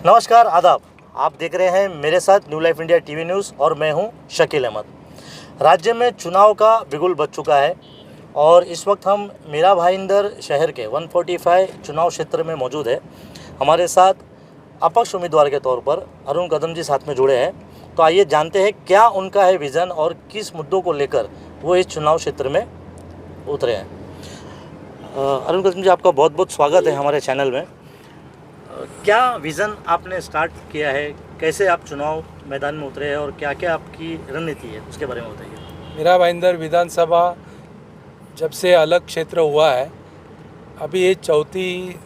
नमस्कार, आदाब। आप देख रहे हैं मेरे साथ new life India TV news और मैं हूं शकील अहमद। राज्य में चुनाव का बिगुल बज चुका है और इस वक्त हम मीरा भाईंदर शहर के 145 चुनाव क्षेत्र में मौजूद है। हमारे साथ अपक्ष उम्मीदवार के तौर पर अरुण कदम जी साथ में जुड़े हैं। तो आइए जानते हैं क्या उनका है विज़न और किस मुद्दों को लेकर वो इस चुनाव क्षेत्र में उतरे हैं। अरुण कदम जी, आपका बहुत बहुत स्वागत है हमारे चैनल में। क्या विज़न आपने स्टार्ट किया है, कैसे आप चुनाव मैदान में उतरे हैं और क्या क्या आपकी रणनीति है, उसके बारे में बताइए। मीरा भाईंदर विधानसभा जब से अलग क्षेत्र हुआ है, अभी ये चौथी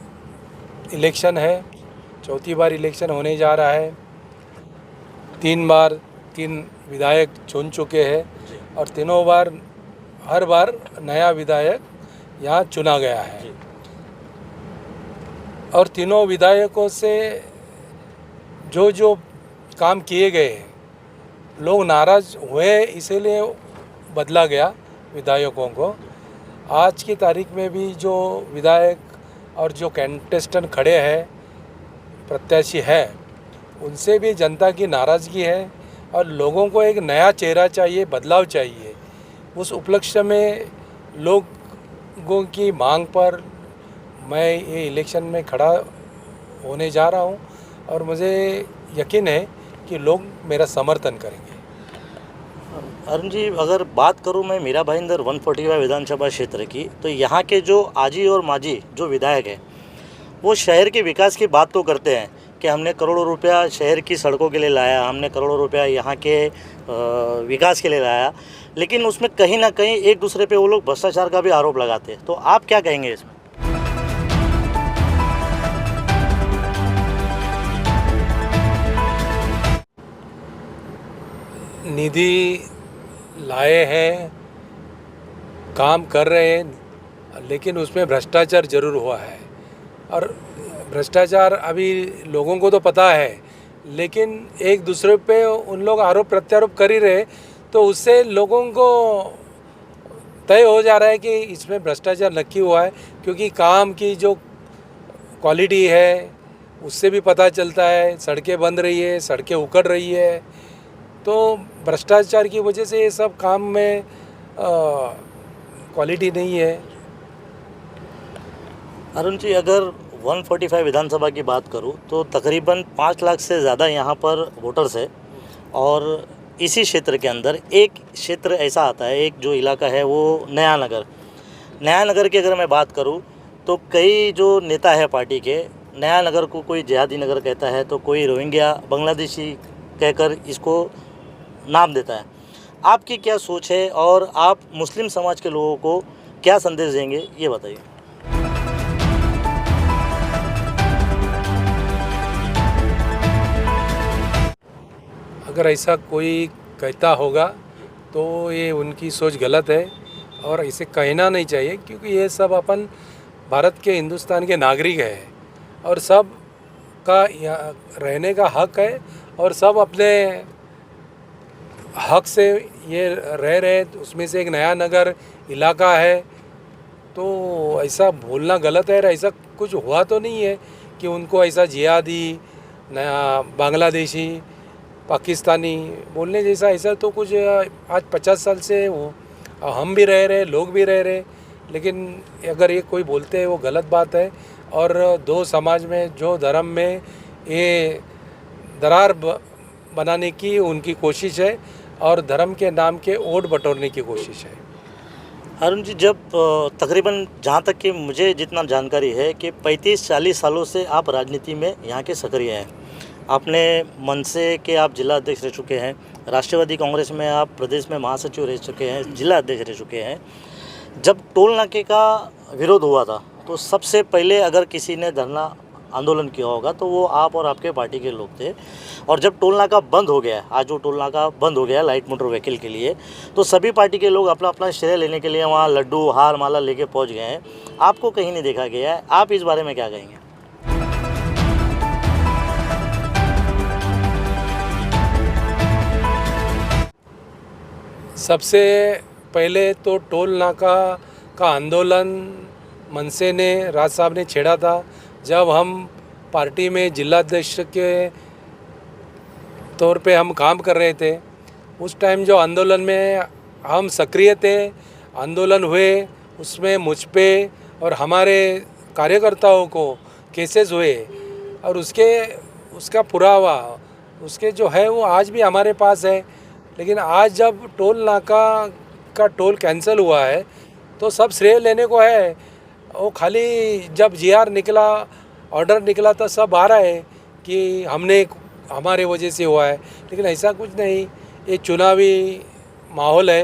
इलेक्शन है, चौथी बार इलेक्शन होने जा रहा है। 3 बार 3 विधायक चुन चुके हैं और तीनों बार हर बार नया विधायक यहाँ चुना गया है और तीनों विधायकों से जो काम किए गए लोग नाराज़ हुए, इसीलिए बदला गया विधायकों को। आज की तारीख में भी जो विधायक और जो कंटेस्टेंट खड़े हैं, प्रत्याशी है, उनसे भी जनता की नाराज़गी है और लोगों को एक नया चेहरा चाहिए, बदलाव चाहिए। उस उपलक्ष्य में लोगों की मांग पर मैं ये इलेक्शन में खड़ा होने जा रहा हूँ और मुझे यकीन है कि लोग मेरा समर्थन करेंगे। अरुण जी, अगर बात करूं मैं मीरा भाईंदर 145 विधानसभा क्षेत्र की, तो यहाँ के जो आजी और माजी जो विधायक हैं वो शहर के विकास की बात तो करते हैं कि हमने करोड़ों रुपया शहर की सड़कों के लिए लाया, हमने करोड़ों रुपया यहाँ के विकास के लिए लाया, लेकिन उसमें कहीं ना कहीं एक दूसरे पे वो लोग भ्रष्टाचार का भी आरोप लगाते हैं। तो आप क्या कहेंगे इसमें? निधि लाए हैं, काम कर रहे हैं, लेकिन उसमें भ्रष्टाचार जरूर हुआ है और भ्रष्टाचार अभी लोगों को तो पता है, लेकिन एक दूसरे पे उन लोग आरोप प्रत्यारोप कर ही रहे, तो उससे लोगों को तय हो जा रहा है कि इसमें भ्रष्टाचार नक्की हुआ है। क्योंकि काम की जो क्वालिटी है उससे भी पता चलता है, सड़कें बन रही है, सड़कें उखड़ रही है, तो भ्रष्टाचार की वजह से ये सब काम में क्वालिटी नहीं है। अरुण जी, अगर 145 विधानसभा की बात करूं तो तकरीबन 5 लाख से ज़्यादा यहाँ पर वोटर्स है और इसी क्षेत्र के अंदर एक क्षेत्र ऐसा आता है, एक जो इलाका है वो नया नगर की अगर मैं बात करूं तो कई जो नेता है पार्टी के, नया नगर को कोई जिहादी नगर कहता है तो कोई रोहिंग्या बांग्लादेशी कहकर इसको नाम देता है। आपकी क्या सोच है और आप मुस्लिम समाज के लोगों को क्या संदेश देंगे, ये बताइए। अगर ऐसा कोई कहता होगा तो ये उनकी सोच गलत है और इसे कहना नहीं चाहिए, क्योंकि ये सब अपन भारत के, हिंदुस्तान के नागरिक हैं और सब का यहाँ रहने का हक है और सब अपने हक से ये रह रहे। उसमें से एक नया नगर इलाका है, तो ऐसा बोलना गलत है। ऐसा कुछ हुआ तो नहीं है कि उनको ऐसा जिहादी, नया बांग्लादेशी, पाकिस्तानी बोलने जैसा ऐसा तो कुछ आज 50 साल से हम भी रह रहे, लोग भी रह रहे, लेकिन अगर ये कोई बोलते हैं वो गलत बात है। और दो समाज में, जो धर्म में ये दरार बनाने की उनकी कोशिश है और धर्म के नाम के वोट बटोरने की कोशिश है। अरुण जी, जब तकरीबन जहाँ तक कि मुझे जितना जानकारी है कि 35-40 सालों से आप राजनीति में यहाँ के सक्रिय हैं। आपने मनसे के आप जिला अध्यक्ष रह चुके हैं, राष्ट्रवादी कांग्रेस में आप प्रदेश में महासचिव रह चुके हैं, जिला अध्यक्ष रह चुके हैं। जब टोल नाके का विरोध हुआ था तो सबसे पहले अगर किसी ने धरना आंदोलन किया होगा तो वो आप और आपके पार्टी के लोग थे। और जब टोल नाका बंद हो गया, आज वो टोल नाका बंद हो गया लाइट मोटर व्हीकल के लिए, तो सभी पार्टी के लोग अपना अपना श्रेय लेने के लिए वहाँ लड्डू, हार, माला लेके पहुँच गए हैं। आपको कहीं नहीं देखा गया है। आप इस बारे में क्या कहेंगे? सबसे पहले तो टोल नाका का आंदोलन मनसे ने, राज साहब ने छेड़ा था। जब हम पार्टी में जिलाध्यक्ष के तौर पे हम काम कर रहे थे, उस टाइम जो आंदोलन में हम सक्रिय थे, आंदोलन हुए, उसमें मुझ पे और हमारे कार्यकर्ताओं को केसेस हुए और उसका पुरावा उसके जो है वो आज भी हमारे पास है। लेकिन आज जब टोल नाका का टोल कैंसिल हुआ है तो सब श्रेय लेने को है। वो खाली जब जीआर निकला, ऑर्डर निकला तो सब आ रहा है कि हमारे वजह से हुआ है, लेकिन ऐसा कुछ नहीं। ये चुनावी माहौल है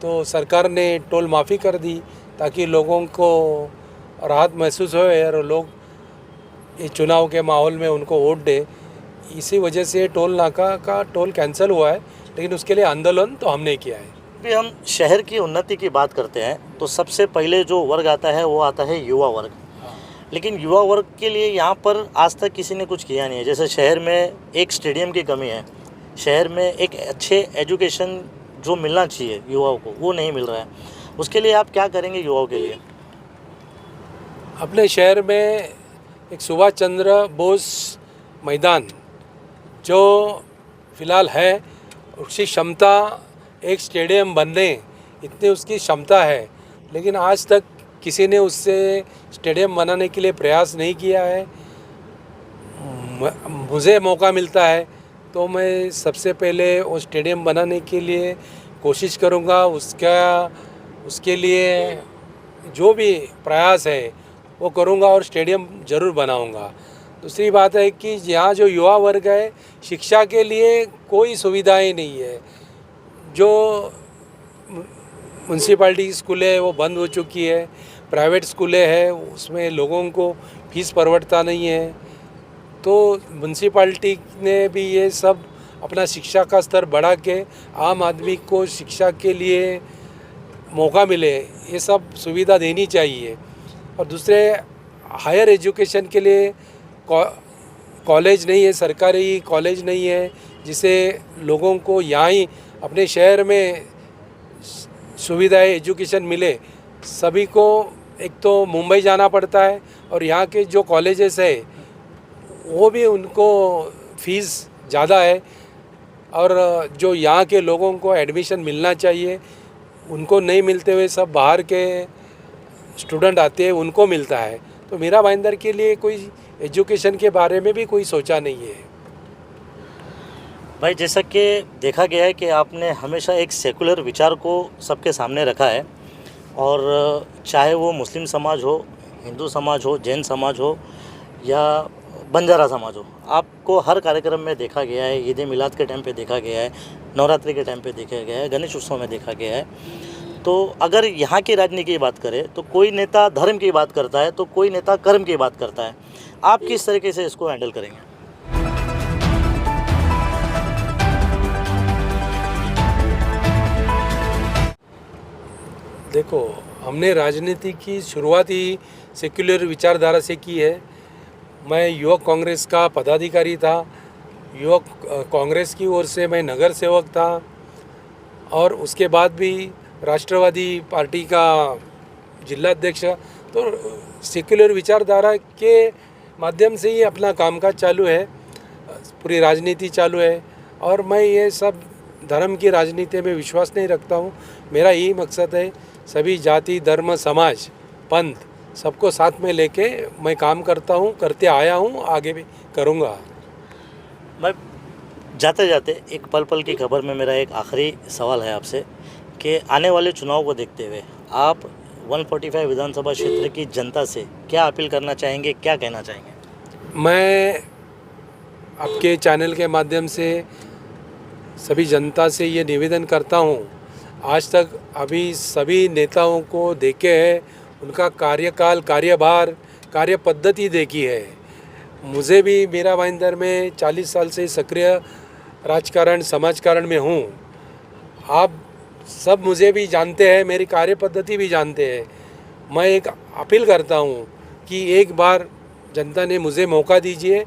तो सरकार ने टोल माफ़ी कर दी ताकि लोगों को राहत महसूस हो और लोग ये चुनाव के माहौल में उनको वोट दे। इसी वजह से टोल नाका का टोल कैंसिल हुआ है, लेकिन उसके लिए आंदोलन तो हमने किया है। अभी हम शहर की उन्नति की बात करते हैं तो सबसे पहले जो वर्ग आता है वो आता है युवा वर्ग। लेकिन युवा वर्ग के लिए यहाँ पर आज तक किसी ने कुछ किया नहीं है। जैसे शहर में एक स्टेडियम की कमी है, शहर में एक अच्छे एजुकेशन जो मिलना चाहिए युवाओं को वो नहीं मिल रहा है। उसके लिए आप क्या करेंगे युवाओं के लिए? अपने शहर में एक सुभाष चंद्र बोस मैदान जो फ़िलहाल है, उसकी क्षमता एक स्टेडियम बनने इतनी उसकी क्षमता है, लेकिन आज तक किसी ने उससे स्टेडियम बनाने के लिए प्रयास नहीं किया है। मुझे मौका मिलता है तो मैं सबसे पहले वो स्टेडियम बनाने के लिए कोशिश करूँगा। उसके लिए जो भी प्रयास है वो करूँगा और स्टेडियम ज़रूर बनाऊँगा। दूसरी बात है कि यहाँ जो युवा वर्ग है, शिक्षा के लिए कोई सुविधाएं नहीं है। जो म्यूनसिपाल्टी की स्कूलें है वो बंद हो चुकी है, प्राइवेट स्कूलें हैं उसमें लोगों को फीस परवड़ता नहीं है। तो म्यूनसिपाल्टी ने भी ये सब अपना शिक्षा का स्तर बढ़ा के आम आदमी को शिक्षा के लिए मौका मिले, ये सब सुविधा देनी चाहिए। और दूसरे हायर एजुकेशन के लिए कॉलेज नहीं है, सरकारी कॉलेज नहीं है जिसे लोगों को यहाँ ही अपने शहर में सुविधाएं एजुकेशन मिले। सभी को एक तो मुंबई जाना पड़ता है और यहाँ के जो कॉलेजेस है वो भी उनको फ़ीस ज़्यादा है और जो यहाँ के लोगों को एडमिशन मिलना चाहिए उनको नहीं मिलते हुए सब बाहर के स्टूडेंट आते हैं, उनको मिलता है। तो मीरा भाईंदर के लिए कोई एजुकेशन के बारे में भी कोई सोचा नहीं है। भाई, जैसा कि देखा गया है कि आपने हमेशा एक सेकुलर विचार को सबके सामने रखा है और चाहे वो मुस्लिम समाज हो, हिंदू समाज हो, जैन समाज हो या बंजारा समाज हो, आपको हर कार्यक्रम में देखा गया है। ईद मिलाद के टाइम पे देखा गया है, नवरात्रि के टाइम पे देखा गया है, गणेश उत्सव में देखा गया है। तो अगर यहाँ की राजनीति की बात करें तो कोई नेता धर्म की बात करता है तो कोई नेता कर्म की बात करता है। आप किस तरीके से इसको हैंडल करेंगे? देखो, हमने राजनीति की शुरुआत ही सेक्युलर विचारधारा से की है। मैं युवक कांग्रेस का पदाधिकारी था, युवक कांग्रेस की ओर से मैं नगर सेवक था और उसके बाद भी राष्ट्रवादी पार्टी का जिलाध्यक्ष। तो सेक्युलर विचारधारा के माध्यम से ही अपना कामकाज चालू है, पूरी राजनीति चालू है और मैं ये सब धर्म की राजनीति में विश्वास नहीं रखता हूँ। मेरा यही मकसद है सभी जाति, धर्म, समाज, पंथ सबको साथ में लेके मैं काम करता हूँ, करते आया हूँ, आगे भी करूँगा। मैं जाते जाते एक पल पल की खबर में मेरा एक आखिरी सवाल है आपसे कि आने वाले चुनाव को देखते हुए आप 145 विधानसभा क्षेत्र की जनता से क्या अपील करना चाहेंगे, क्या कहना चाहेंगे? मैं आपके चैनल के माध्यम से सभी जनता से ये निवेदन करता हूँ, आज तक अभी सभी नेताओं को देखे है, उनका कार्यकाल, कार्यभार, कार्य पद्धति देखी है। मुझे भी मीरा भाईंदर में 40 साल से सक्रिय राजकारण, समाजकारण में हूँ। आप सब मुझे भी जानते हैं, मेरी कार्य पद्धति भी जानते हैं। मैं एक अपील करता हूँ कि एक बार जनता ने मुझे मौका दीजिए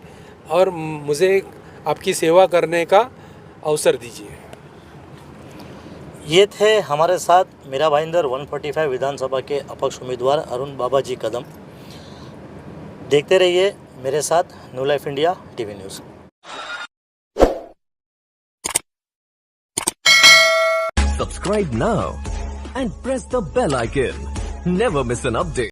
और मुझे आपकी सेवा करने का अवसर दीजिए। ये थे हमारे साथ मीरा भाईंदर 145 विधानसभा के अपक्ष उम्मीदवार अरुण बाबाजी कदम। देखते रहिए मेरे साथ new life India TV news. Subscribe now and press the bell icon. Never miss an update.